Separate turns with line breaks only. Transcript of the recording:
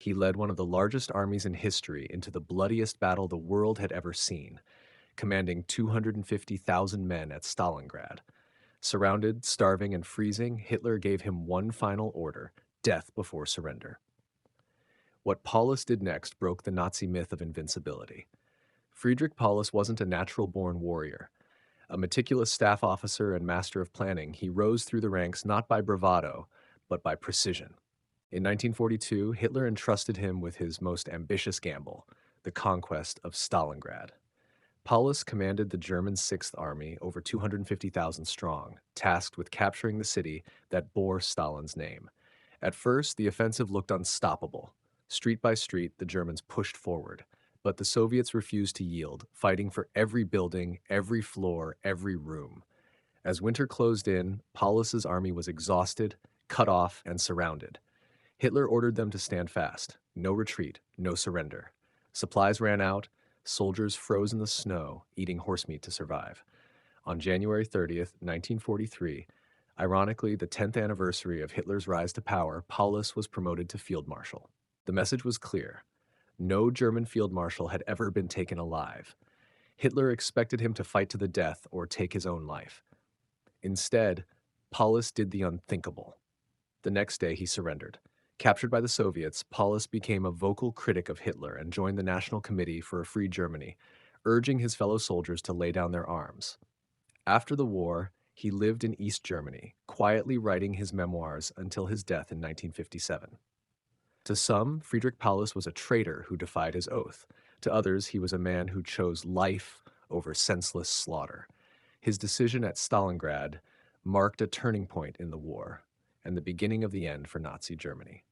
He led one of the largest armies in history into the bloodiest battle the world had ever seen, commanding 250,000 men at Stalingrad. Surrounded, starving, and freezing, Hitler gave him one final order: death before surrender. What Paulus did next broke the Nazi myth of invincibility. Friedrich Paulus wasn't a natural-born warrior. A meticulous staff officer and master of planning, he rose through the ranks not by bravado, but by precision. In 1942, Hitler entrusted him with his most ambitious gamble, the conquest of Stalingrad. Paulus commanded the German Sixth Army, over 250,000 strong, tasked with capturing the city that bore Stalin's name. At first, the offensive looked unstoppable. Street by street, the Germans pushed forward, but the Soviets refused to yield, fighting for every building, every floor, every room. As winter closed in, Paulus's army was exhausted, cut off, and surrounded. Hitler ordered them to stand fast. No retreat, no surrender. Supplies ran out. Soldiers froze in the snow, eating horsemeat to survive. On January 30th, 1943, ironically the 10th anniversary of Hitler's rise to power, Paulus was promoted to field marshal. The message was clear. No German field marshal had ever been taken alive. Hitler expected him to fight to the death or take his own life. Instead, Paulus did the unthinkable. The next day, he surrendered. Captured by the Soviets, Paulus became a vocal critic of Hitler and joined the National Committee for a Free Germany, urging his fellow soldiers to lay down their arms. After the war, he lived in East Germany, quietly writing his memoirs until his death in 1957. To some, Friedrich Paulus was a traitor who defied his oath. To others, he was a man who chose life over senseless slaughter. His decision at Stalingrad marked a turning point in the war and the beginning of the end for Nazi Germany.